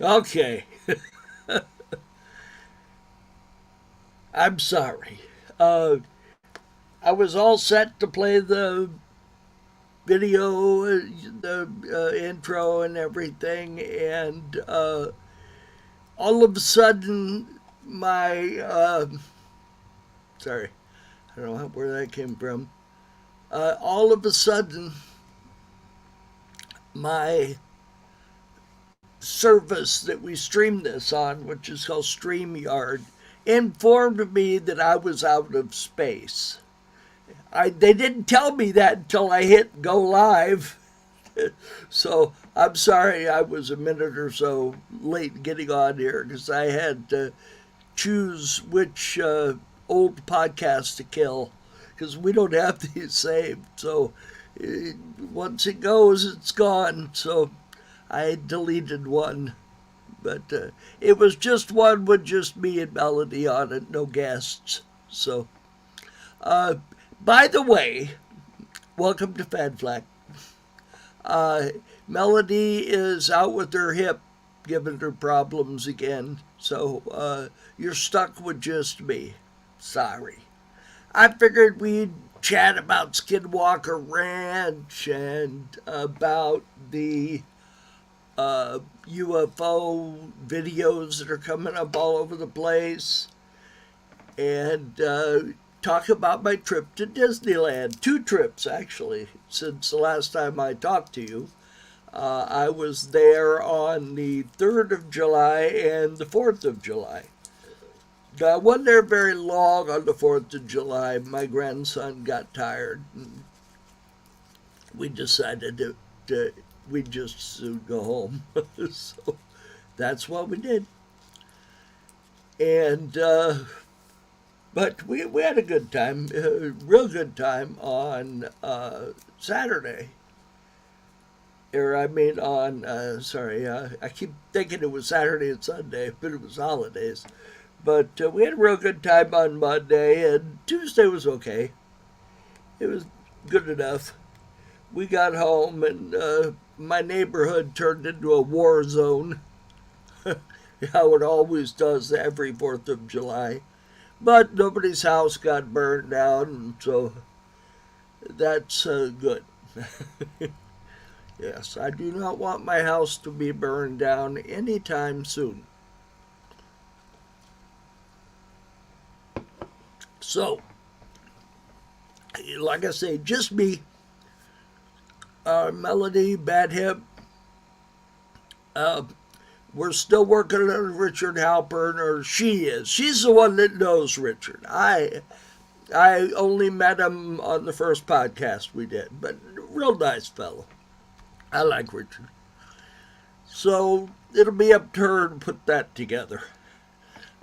Okay, I'm sorry. Uh, I was all set to play the video, the intro, and everything, and all of a sudden, my sorry, I don't know where that came from. All of a sudden, my service that we stream this on, which is called StreamYard, informed me that I was out of space. They didn't tell me that until I hit go live. So I'm sorry I was a minute or so late getting on here because I had to choose which old podcast to kill because we don't have these saved. So once it goes, it's gone. So I deleted one, but it was just one with just me and Melody on it, no guests. So, uh, by the way, welcome to Flak. Uh, Melody is out with her hip, giving her problems again. So you're stuck with just me. Sorry. I figured we'd chat about Skinwalker Ranch and about the UFO videos that are coming up all over the place, and talk about my trip to Disneyland. Two trips, actually, since the last time I talked to you. I was there on the 3rd of July and the 4th of July. I wasn't there very long on the 4th of July. My grandson got tired. And we decided to we just soon go home. So that's what we did. And but we had a good time, a real good time on Saturday. Or I mean on sorry, I keep thinking it was Saturday and Sunday, but it was holidays. But we had a real good time on Monday, and Tuesday was okay. It was good enough. We got home, and my neighborhood turned into a war zone, how it always does every 4th of July. But nobody's house got burned down, and so that's good. Yes, I do not want my house to be burned down anytime soon. So, like I say, just me, Melody, Bad Hip. Uh, we're still working on Richard Halpern, or she is. She's the one that knows Richard. I only met him on the first podcast we did, but real nice fellow. I like Richard. So it'll be up to her to put that together.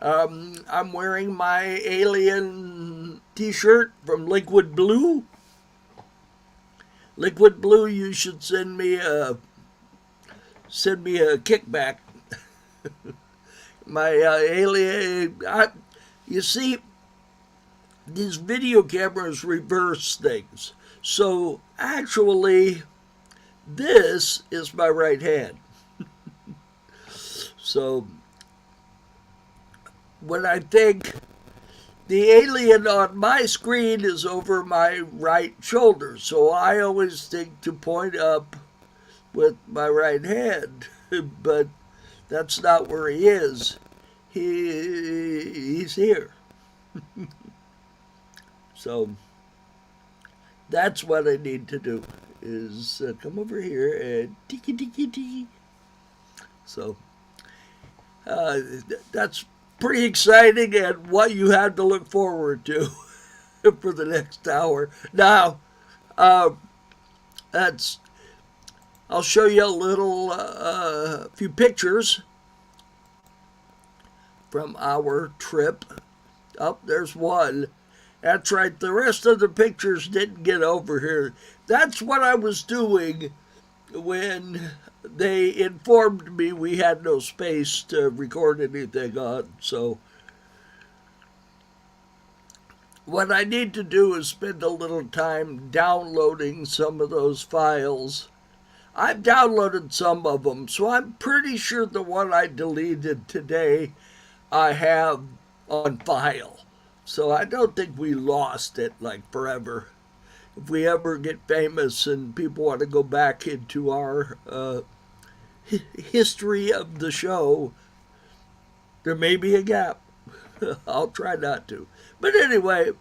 I'm wearing my alien T-shirt from Liquid Blue. Liquid Blue, you should send me a kickback. My alien, you see, these video cameras reverse things. So actually, this is my right hand. So when I think the alien on my screen is over my right shoulder, so I always think to point up with my right hand, but that's not where he is. He's here. So that's what I need to do is come over here and tiki tiki tiki. So that's pretty exciting and what you have to look forward to for the next hour. Now, uh, that's I'll show you a little few pictures from our trip. Oh, there's one. That's right. The rest of the pictures didn't get over here. That's what I was doing when they informed me we had no space to record anything on. So what I need to do is spend a little time downloading some of those files. I've downloaded some of them, so I'm pretty sure the one I deleted today I have on file. So I don't think we lost it like forever. If we ever get famous and people want to go back into our history of the show, there may be a gap. I'll try not to. But anyway,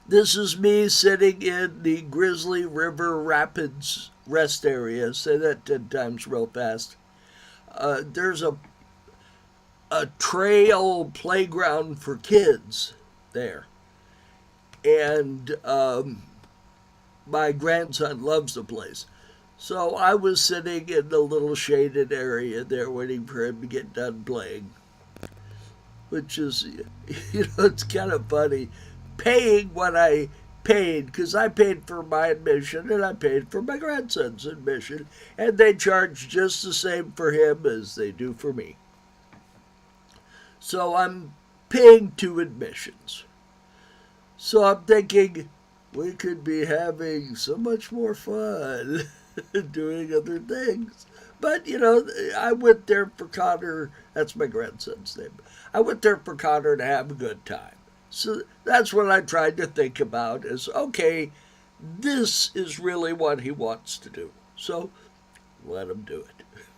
this is me sitting in the Grizzly River Rapids rest area. Say that 10 times real fast. There's a trail playground for kids there. And my grandson loves the place. So I was sitting in the little shaded area there waiting for him to get done playing. Which is, it's kind of funny. Paying what I paid, because I paid for my admission and I paid for my grandson's admission, and they charge just the same for him as they do for me. So I'm paying 2 admissions. So I'm thinking we could be having so much more fun doing other things. But, I went there for Connor. That's my grandson's name. I went there for Connor to have a good time. So that's what I tried to think about is, okay, this is really what he wants to do. So let him do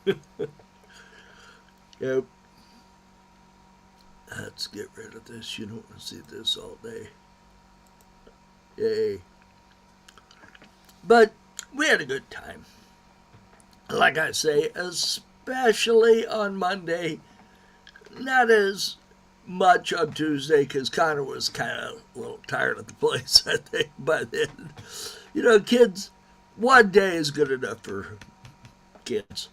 it. Yep. Let's get rid of this. You don't want to see this all day. Yay. But we had a good time. Like I say, especially on Monday, not as much on Tuesday because Connor was kind of a little tired of the place, I think, by then. Kids, one day is good enough for kids.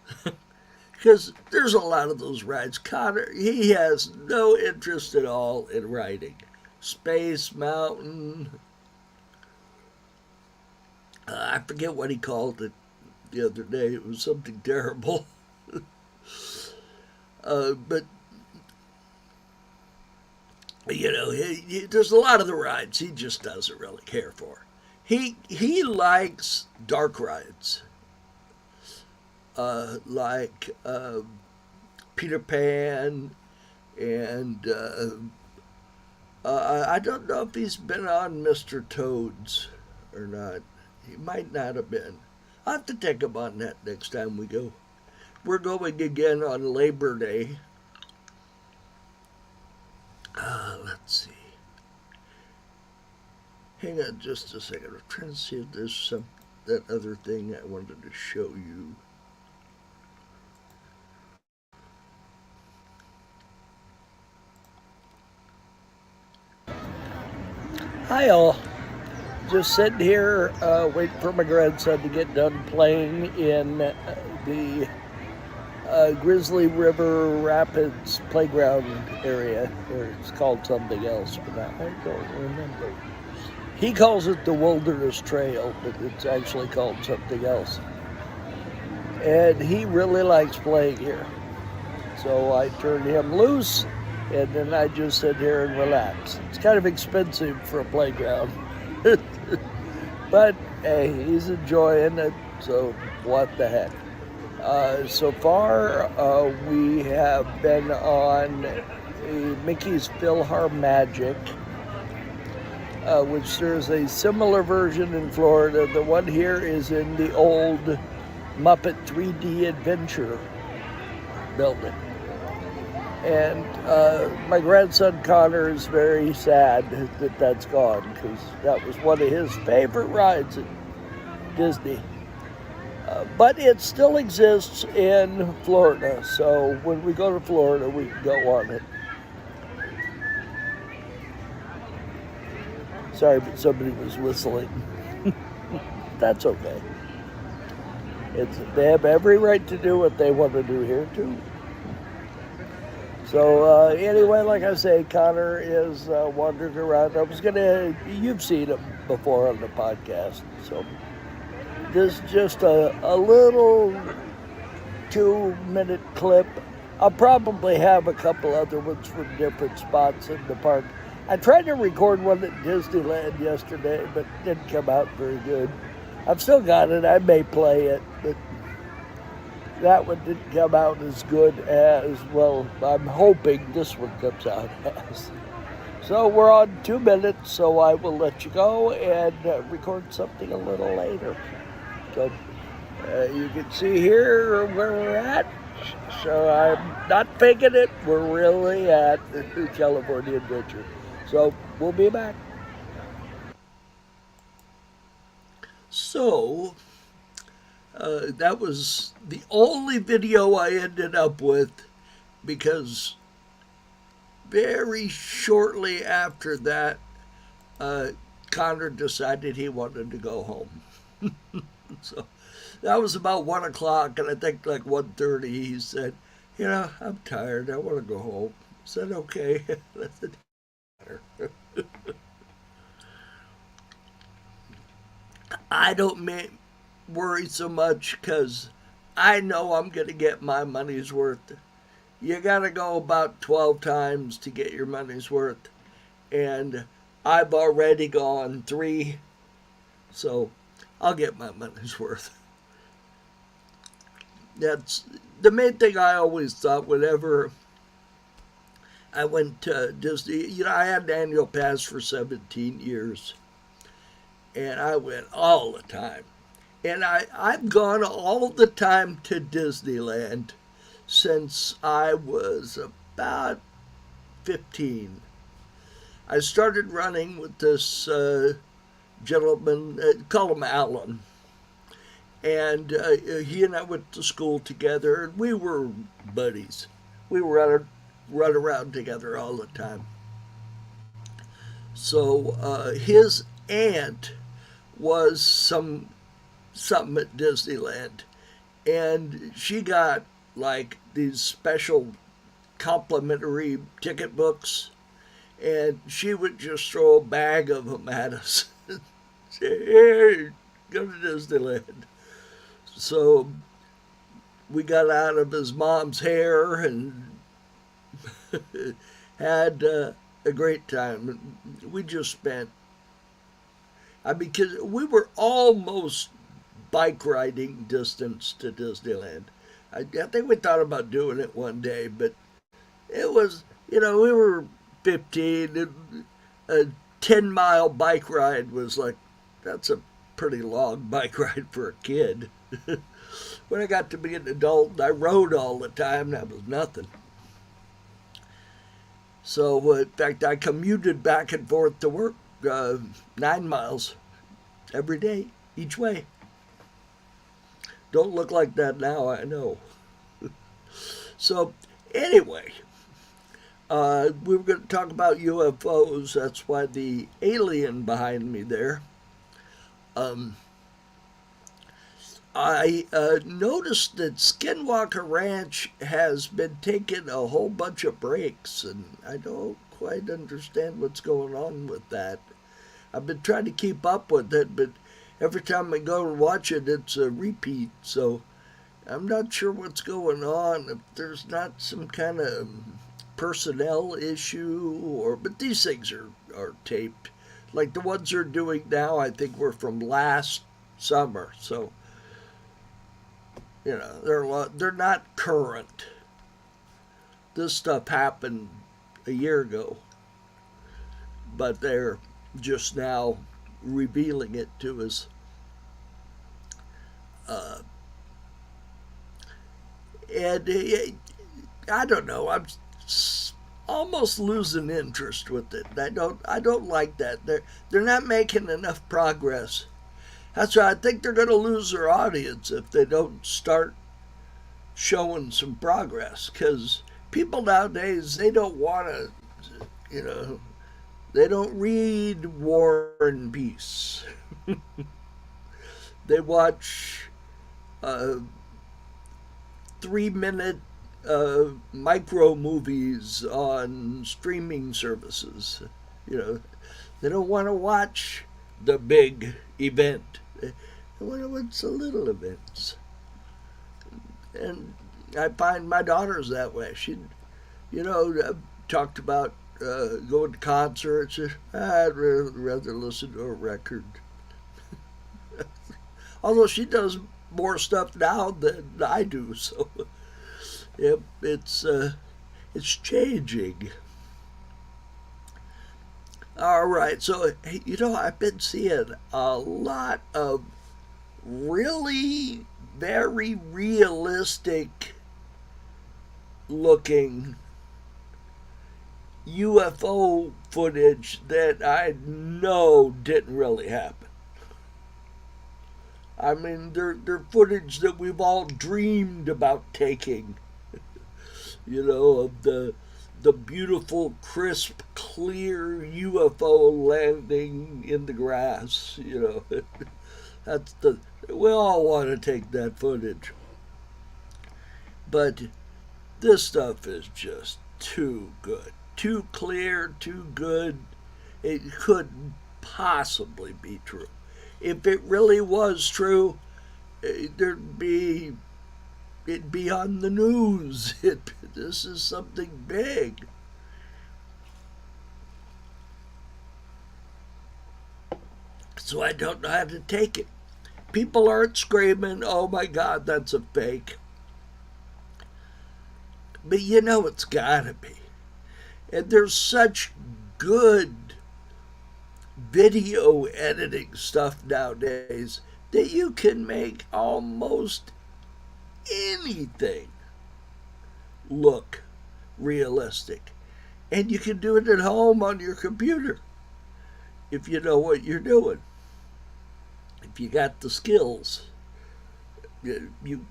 Because there's a lot of those rides. Connor, he has no interest at all in riding. Space Mountain. I forget what he called it the other day. It was something terrible. But there's a lot of the rides he just doesn't really care for. He likes dark rides, like Peter Pan, and I don't know if he's been on Mr. Toad's or not. He might not have been. I'll have to take him on that next time we go. We're going again on Labor Day. Let's see. Hang on just a second. I'm trying to see if there's that other thing I wanted to show you. Hi all. Just sitting here waiting for my grandson to get done playing in the Grizzly River Rapids playground area. Or it's called something else, but I don't remember. He calls it the Wilderness Trail, but it's actually called something else. And he really likes playing here. So I turned him loose, and then I just sit here and relax. It's kind of expensive for a playground. But hey, he's enjoying it, so what the heck. So far, we have been on Mickey's PhilharMagic, which there's a similar version in Florida. The one here is in the old Muppet 3D Adventure building. And my grandson Connor is very sad that that's gone because that was one of his favorite rides at Disney. But it still exists in Florida, so when we go to Florida, we can go on it. Sorry, but somebody was whistling. That's okay. They have every right to do what they want to do here, too. So anyway, like I say, Connor is wandering around. You've seen him before on the podcast. So this is just a little 2-minute clip. I'll probably have a couple other ones from different spots in the park. I tried to record one at Disneyland yesterday, but it didn't come out very good. I've still got it. I may play it, but that one didn't come out as good as, well, I'm hoping this one comes out as. So we're on 2 minutes, so I will let you go and record something a little later. So you can see here where we're at. So I'm not faking it. We're really at the New California Adventure. So we'll be back. So that was the only video I ended up with because very shortly after that, Connor decided he wanted to go home. So that was about 1 o'clock, and I think like 1:30, he said, I'm tired. I want to go home. I said, okay. I said, I don't worry so much because I know I'm going to get my money's worth. You got to go about 12 times to get your money's worth. And I've already gone 3, so I'll get my money's worth. That's the main thing I always thought whenever I went to Disney. I had an annual pass for 17 years, and I went all the time. And I've gone all the time to Disneyland since I was about 15. I started running with this gentleman, call him Alan, and he and I went to school together, and we were buddies. We were run around together all the time. So his aunt was something at Disneyland, and she got like these special complimentary ticket books, and she would just throw a bag of them at us. Say, hey, go to Disneyland. So we got out of his mom's hair and had a great time. We just spent, because we were almost bike riding distance to Disneyland. I think we thought about doing it one day, but it was, we were 15. And a 10-mile bike ride was like, that's a pretty long bike ride for a kid. When I got to be an adult, I rode all the time. That was nothing. So, in fact, I commuted back and forth to work 9 miles every day, each way. Don't look like that now, I know. So, anyway, we were going to talk about UFOs. That's why the alien behind me there. I noticed that Skinwalker Ranch has been taking a whole bunch of breaks, and I don't quite understand what's going on with that. I've been trying to keep up with it, but every time I go and watch it, it's a repeat, so I'm not sure what's going on, if there's not some kind of personnel issue, but these things are taped. Like the ones they're doing now, I think were from last summer, so they're not current. This stuff happened a year ago, but they're just now revealing it to us. And I don't know. I'm almost losing interest with it. I don't like that. They're not making enough progress. That's why I think they're going to lose their audience if they don't start showing some progress. Because people nowadays, they don't want to, they don't read War and Peace. They watch 3-minute micro movies on streaming services. They don't want to watch the big event. They want to watch the little events. And I find my daughter's that way. She, talked about going to concerts. I'd rather listen to a record. Although she does more stuff now than I do. So yep, it's changing. All right, so I've been seeing a lot of really very realistic looking UFO footage that I know didn't really happen. I mean, they're footage that we've all dreamed about taking, of the beautiful, crisp, clear UFO landing in the grass. That's we all want to take that footage. But this stuff is just too good, too clear, too good. It couldn't possibly be true. If it really was true, it'd be on the news. This is something big. So I don't know how to take it. People aren't screaming, "Oh my God, that's a fake." But it's gotta be. And there's such good video editing stuff nowadays that you can make almost anything look realistic. And you can do it at home on your computer if you know what you're doing. If you got the skills, you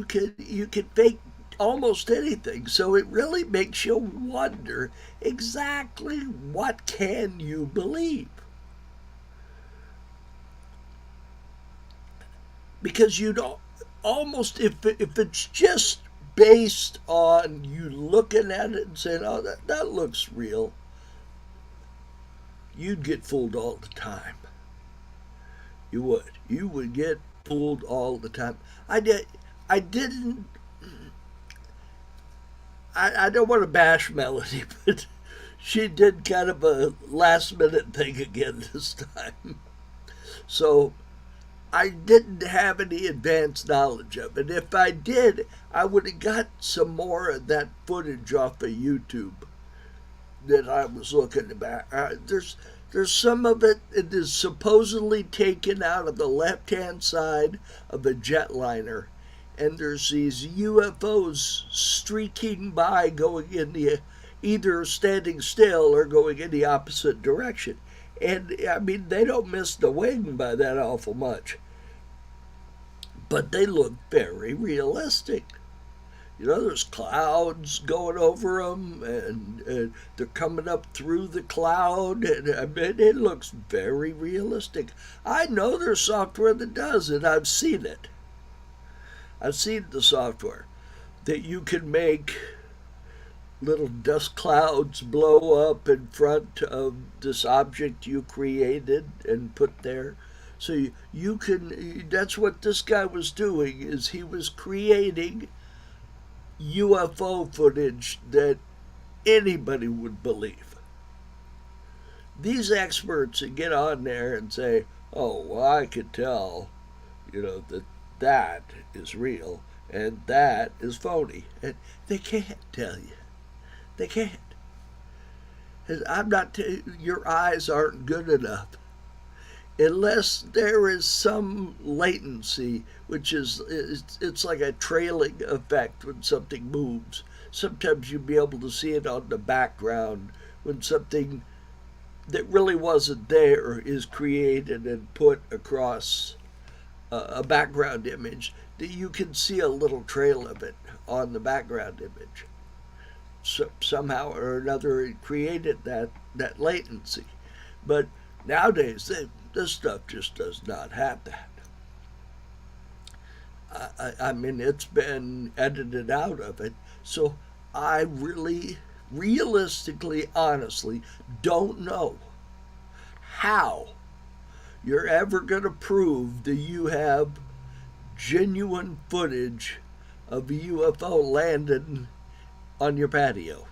can fake almost anything. So it really makes you wonder exactly what can you believe. Because almost if it's just based on you looking at it and saying, "Oh, that looks real," you'd get fooled all the time. You would get fooled all the time. I didn't. I don't want to bash Melody, but she did kind of a last minute thing again this time. So I didn't have any advanced knowledge of it. If I did, I would have got some more of that footage off of YouTube that I was looking at. There's some of it that is supposedly taken out of the left-hand side of a jetliner, and there's these UFOs streaking by, going in either standing still or going in the opposite direction. And I mean, they don't miss the wing by that awful much, but they look very realistic. There's clouds going over them, and they're coming up through the cloud, and I mean, it looks very realistic. I know there's software that does it. I've seen it. I've seen the software that you can make little dust clouds blow up in front of this object you created and put there. So you can, that's what this guy was doing, is he was creating UFO footage that anybody would believe. These experts that get on there and say, "Oh, well, I could tell, that is real and that is phony," and they can't tell you. They can't. I'm not. Your eyes aren't good enough. Unless there is some latency, which it's like a trailing effect when something moves. Sometimes you'll be able to see it on the background when something that really wasn't there is created and put across a background image, that you can see a little trail of it on the background image. So somehow or another it created that latency. But nowadays, this stuff just does not have that. I mean, it's been edited out of it. So I really, realistically, honestly, don't know how you're ever going to prove that you have genuine footage of a UFO landing on your patio.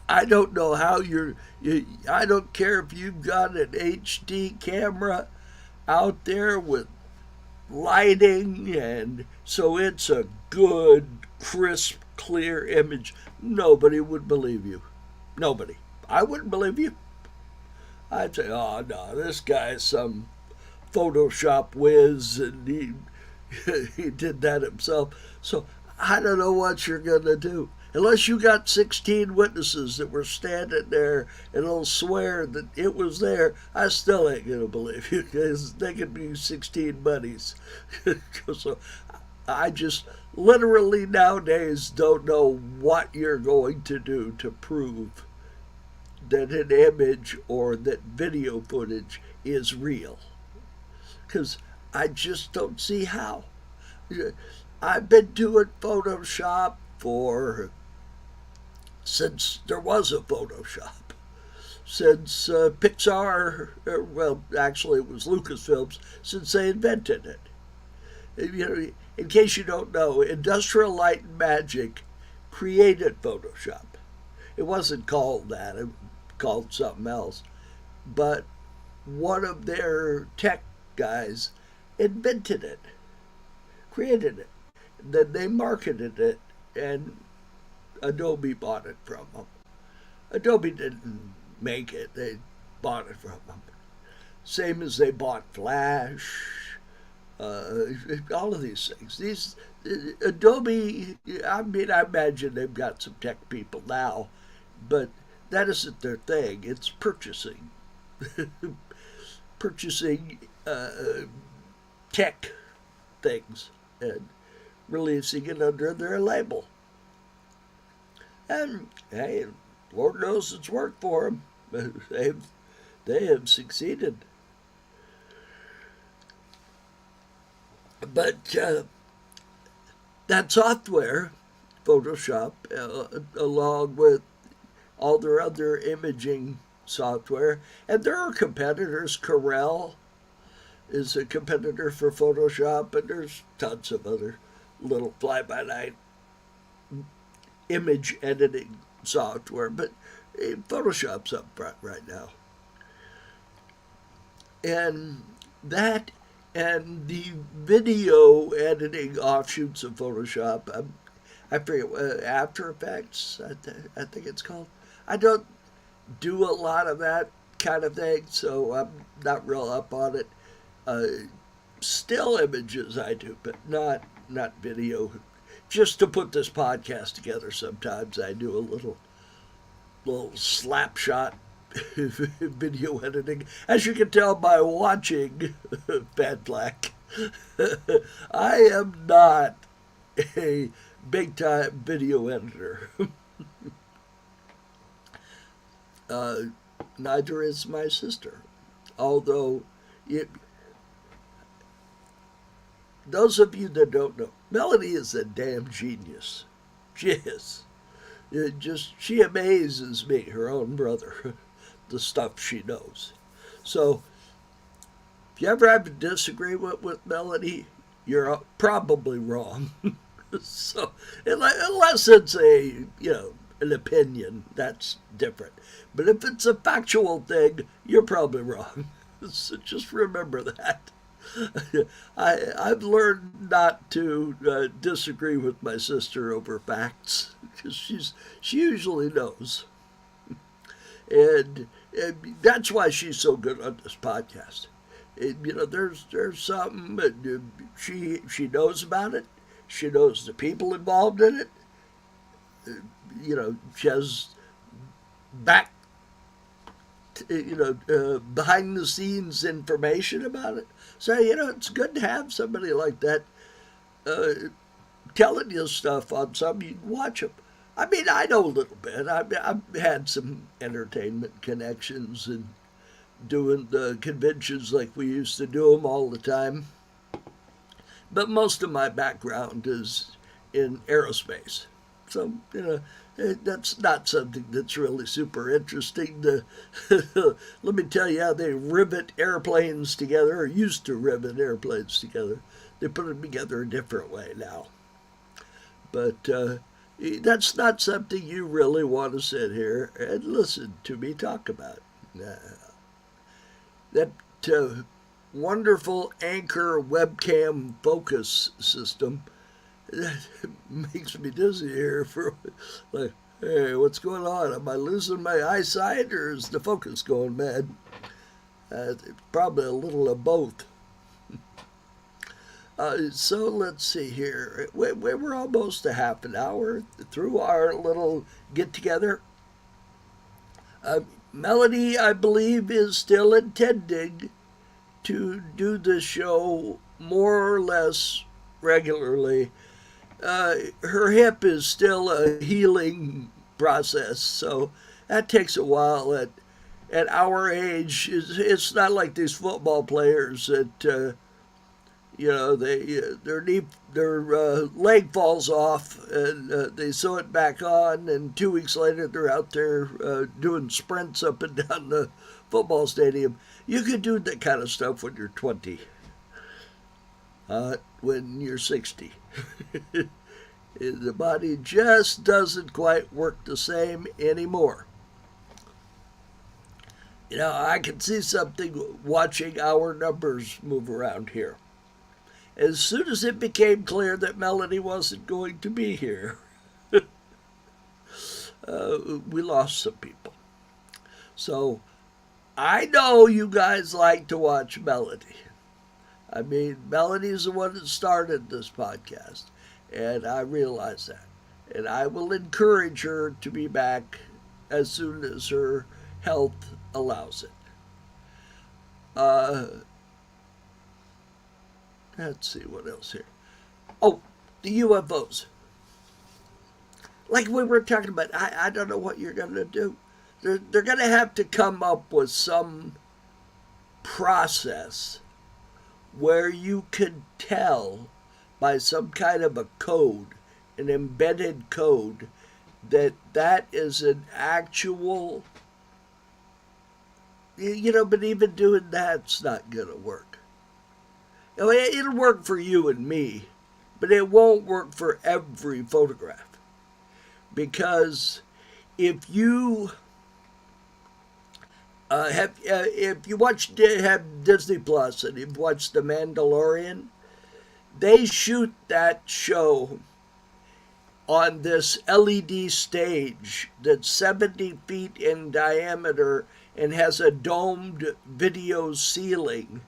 I don't know how I don't care if you've got an HD camera out there with lighting, and so it's a good, crisp, clear image. Nobody would believe you. Nobody. I wouldn't believe you. I'd say, oh no, this guy is some Photoshop whiz, and he did that himself. So I don't know what you're gonna do. Unless you got 16 witnesses that were standing there and will swear that it was there, I still ain't going to believe you, because they could be 16 buddies. So I just literally nowadays don't know what you're going to do to prove that an image or that video footage is real. Because I just don't see how. I've been doing Photoshop since there was a Photoshop, since Pixar, well, actually it was Lucasfilms, since they invented it. You know, in case you don't know, Industrial Light and Magic created Photoshop. It wasn't called that, it was called something else. But one of their tech guys invented it, created it. Then they marketed it, and Adobe bought it from them. Adobe didn't make it, they bought it from them. Same as they bought Flash, all of these things. Adobe, I mean, I imagine they've got some tech people now, but that isn't their thing. It's purchasing. Purchasing tech things and releasing it under their label. And hey, Lord knows it's worked for them. They have succeeded. But that software, Photoshop, along with all their other imaging software, and there are competitors. Corel is a competitor for Photoshop, and there's tons of other little fly-by-night image editing software, but Photoshop's up front right now. And that and the video editing offshoots of Photoshop, I forget, After Effects, I think it's called. I don't do a lot of that kind of thing, so I'm not real up on it. Still images I do, but not video. Just to put this podcast together, sometimes I do a little slap shot video editing. As you can tell by watching Flak, I am not a big time video editor. Neither is my sister. Although, those of you that don't know, Melody is a damn genius. She is. She amazes me, her own brother, the stuff she knows. So, if you ever have to disagree with Melody, you're probably wrong. So, unless it's an opinion, that's different. But if it's a factual thing, you're probably wrong. So just remember that. I've learned not to disagree with my sister over facts, because she usually knows, and that's why she's so good on this podcast. There's something she knows about it. She knows the people involved in it. She has back behind the scenes information about it. So, it's good to have somebody like that telling you stuff on something. You can watch them. I mean, I know a little bit. I've had some entertainment connections and doing the conventions like we used to do them all the time. But most of my background is in aerospace. So, that's not something that's really super interesting. Let me tell you how they rivet airplanes together, or used to rivet airplanes together. They put them together a different way now. But that's not something you really want to sit here and listen to me talk about. That wonderful Anchor webcam focus system. That makes me dizzy here for like, hey, what's going on? Am I losing my eyesight or is the focus going bad? Probably a little of both. So let's see here. We're almost a half an hour through our little get together. Melody, I believe, is still intending to do the show more or less regularly. Her hip is still a healing process, so that takes a while. At our age, it's not like these football players that their leg falls off and they sew it back on, and 2 weeks later they're out there doing sprints up and down the football stadium. You can do that kind of stuff when you're 20. When you're 60. The body just doesn't quite work the same anymore. I can see something watching our numbers move around here. As soon as it became clear that Melody wasn't going to be here, we lost some people. So I know you guys like to watch Melody. I mean, Melody's the one that started this podcast, and I realize that. And I will encourage her to be back as soon as her health allows it. Let's see what else here. Oh, the UFOs. Like we were talking about, I don't know what you're going to do. They're going to have to come up with some process where you can tell by some kind of a code, an embedded code, that is an actual, but even doing that's not going to work. It'll work for you and me, but it won't work for every photograph. Because if you have Disney Plus and you've watched The Mandalorian, they shoot that show on this LED stage that's 70 feet in diameter and has a domed video ceiling.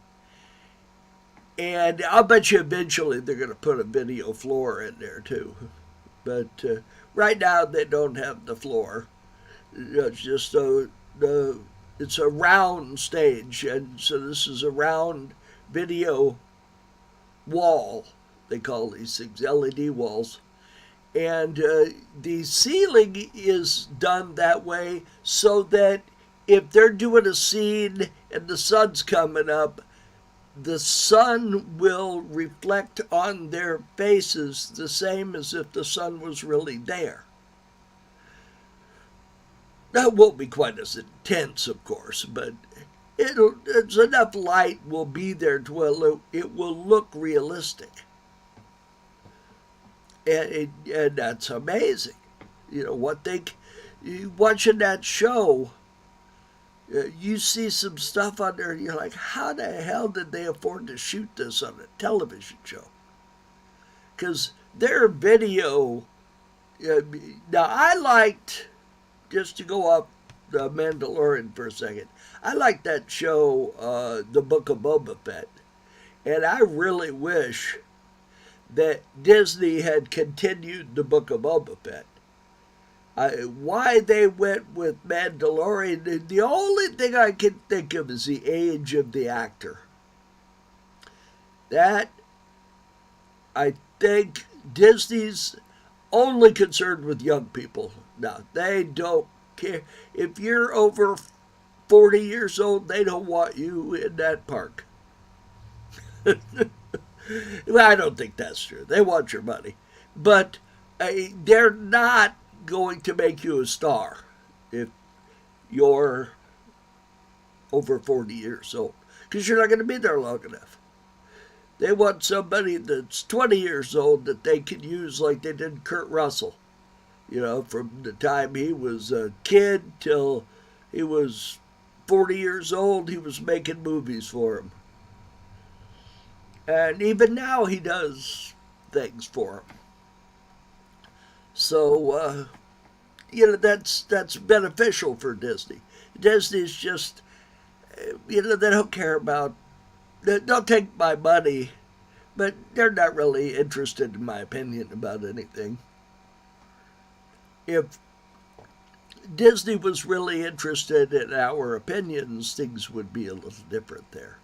And I'll bet you eventually they're going to put a video floor in there too. But right now they don't have the floor. It's just it's a round stage, and so this is a round video wall. They call these things LED walls. And the ceiling is done that way so that if they're doing a scene and the sun's coming up, the sun will reflect on their faces the same as if the sun was really there. That won't be quite as intense, of course, but it's enough light will be there to it will look realistic. And that's amazing. Watching that show, you see some stuff on there and you're like, how the hell did they afford to shoot this on a television show? Because their video, now I liked, just to go off The Mandalorian for a second, I liked that show, The Book of Boba Fett. And I really wish that Disney had continued The Book of Boba Fett. Why they went with Mandalorian, the only thing I can think of is the age of the actor. That, I think, Disney's only concerned with young people. Now, they don't care. If you're over 40 years old, they don't want you in that park. Well, I don't think that's true. They want your money. But they're not going to make you a star if you're over 40 years old, because you're not going to be there long enough. They want somebody that's 20 years old that they can use like they did Kurt Russell, from the time he was a kid till he was 40 years old, he was making movies for him. And even now he does things for him. So, that's beneficial for Disney. Disney's just, they don't care about, they'll take my money, but they're not really interested, in my opinion, about anything. If Disney was really interested in our opinions, things would be a little different there.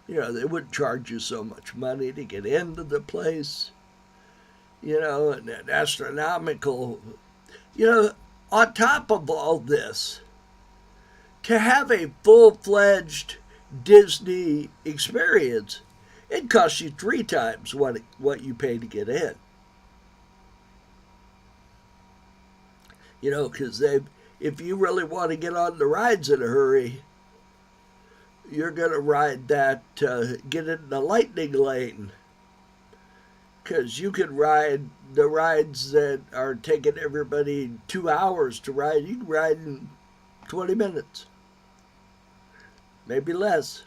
They wouldn't charge you so much money to get into the place, and an astronomical, on top of all this, to have a full-fledged Disney experience, it costs you 3 times what you pay to get in. Because if you really want to get on the rides in a hurry, you're going to ride that, get in the lightning lane. Because you can ride the rides that are taking everybody 2 hours to ride. You can ride in 20 minutes. Maybe less.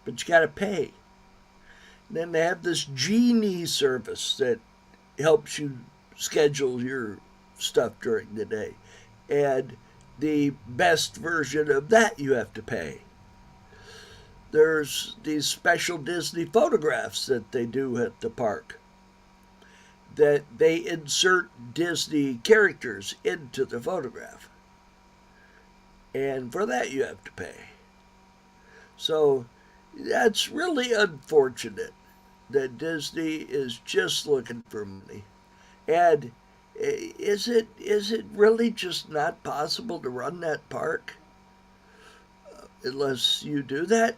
But you got to pay. And then they have this Genie service that helps you schedule your stuff during the day. And the best version of that you have to pay. There's these special Disney photographs that they do at the park, that they insert Disney characters into the photograph. And for that you have to pay. So that's really unfortunate that Disney is just looking for money. And is it really just not possible to run that park unless you do that?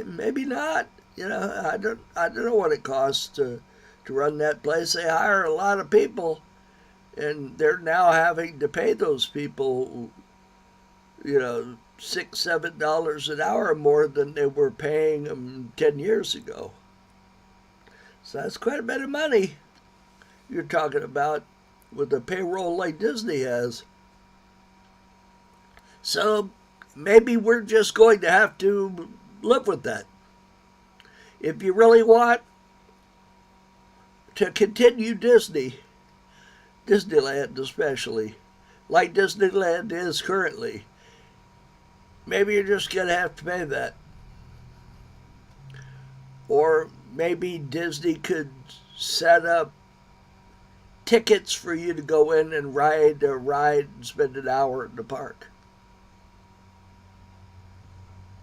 Maybe not. I don't know what it costs to run that place. They hire a lot of people, and they're now having to pay those people, $6, $7 an hour more than they were paying them 10 years ago. So that's quite a bit of money you're talking about with a payroll like Disney has. So maybe we're just going to have to live with that. If you really want to continue Disneyland especially, like Disneyland is currently, maybe you're just going to have to pay that. Or maybe Disney could set up tickets for you to go in and ride a ride and spend an hour in the park.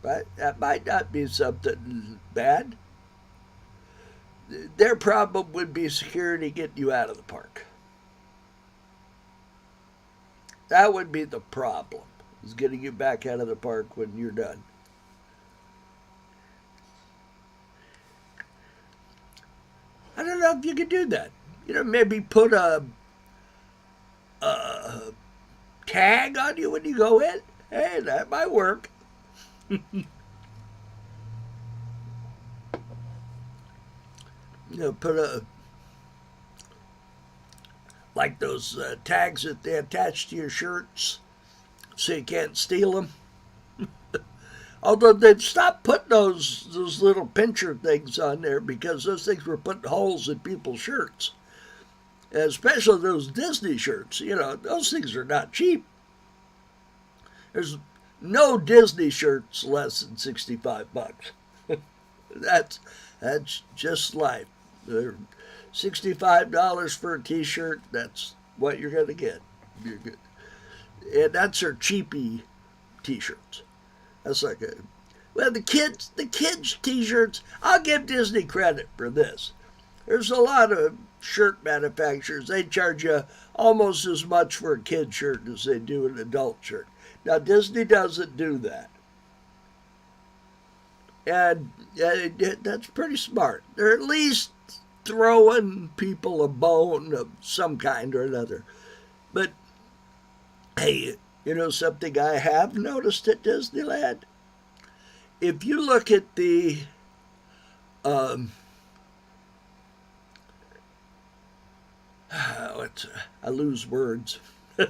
Right? That might not be something bad. Their problem would be security getting you out of the park. That would be the problem, is getting you back out of the park when you're done. I don't know if you could do that. Maybe put a tag on you when you go in. Hey, that might work. Put like those tags that they attach to your shirts so you can't steal them. Although they've stopped putting those little pincher things on there because those things were putting holes in people's shirts. Especially those Disney shirts. Those things are not cheap. There's no Disney shirts less than $65. That's just life. They're $65 for a T-shirt. That's what you're going to get. You're good. And that's their cheapy T-shirts. That's like the kids T-shirts. I'll give Disney credit for this. There's a lot of shirt manufacturers. They charge you almost as much for a kid shirt as they do an adult shirt. Now Disney doesn't do that. And that's pretty smart. They're at least throwing people a bone of some kind or another. But, hey, something I have noticed at Disneyland? If you look at the I lose words. I'm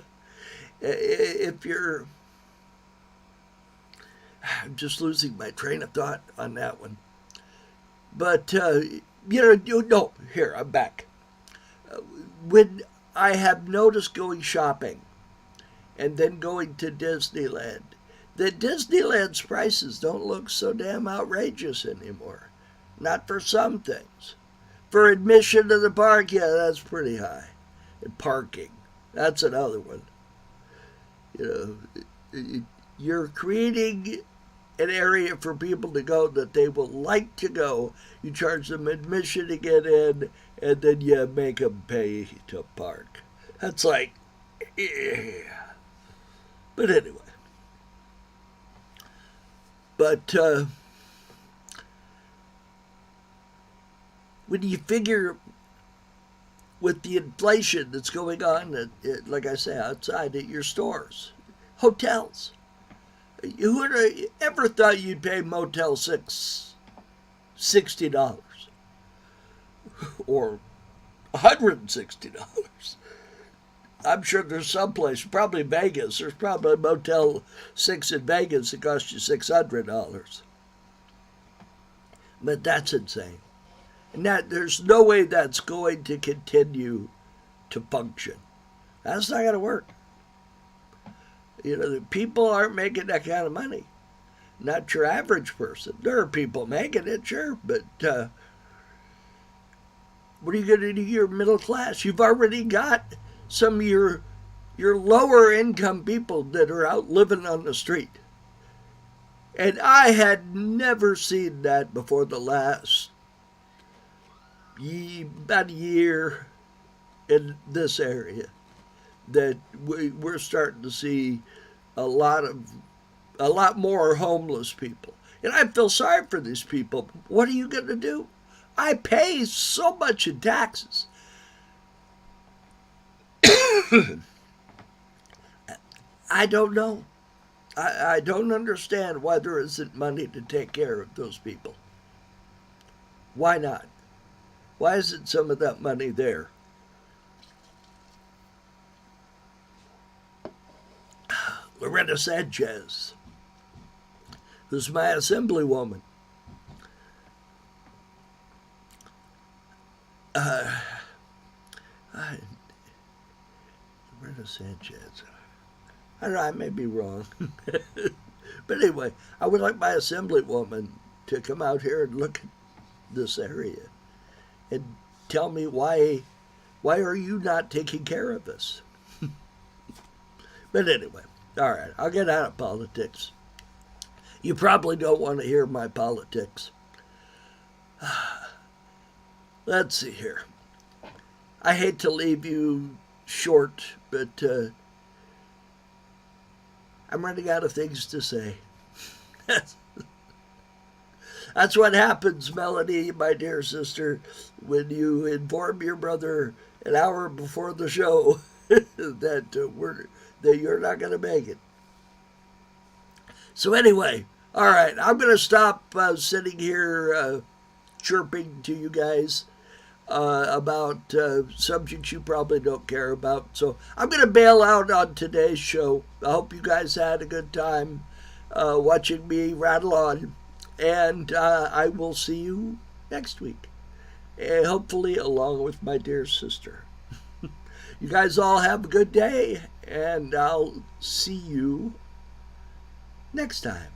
just losing my train of thought on that one. But, no, here, I'm back. When I have noticed going shopping and then going to Disneyland, that Disneyland's prices don't look so damn outrageous anymore. Not for some things. For admission to the park, yeah, that's pretty high. And parking, that's another one. You're creating an area for people to go that they will like to go. You charge them admission to get in, and then you make them pay to park. That's like, yeah. But anyway. But when you figure with the inflation that's going on, like I say, outside at your stores, hotels, who would have ever thought you'd pay Motel 6 $60 or $160? I'm sure there's some place, probably Vegas. There's probably a Motel 6 in Vegas that costs you $600. But that's insane. And there's no way that's going to continue to function. That's not going to work. The people aren't making that kind of money. Not your average person. There are people making it, sure, but what are you going to do? Your middle class. You've already got some of your lower income people that are out living on the street. And I had never seen that before the last about a year in this area, that we're starting to see a lot more homeless people. And I feel sorry for these people. What are you going to do? I pay so much in taxes. I don't know. I don't understand why there isn't money to take care of those people. Why not? Why isn't some of that money there? Loretta Sanchez, who's my assemblywoman, Loretta Sanchez. I don't know, I may be wrong. But anyway, I would like my assemblywoman to come out here and look at this area and tell me why are you not taking care of us? But anyway, all right, I'll get out of politics. You probably don't want to hear my politics. Let's see here. I hate to leave you short, but I'm running out of things to say. That's what happens, Melanie, my dear sister, when you inform your brother an hour before the show that you're not going to make it. So anyway, all right, I'm going to stop sitting here chirping to you guys about subjects you probably don't care about. So I'm going to bail out on today's show. I hope you guys had a good time watching me rattle on. And I will see you next week. And hopefully along with my dear sister. You guys all have a good day. And I'll see you next time.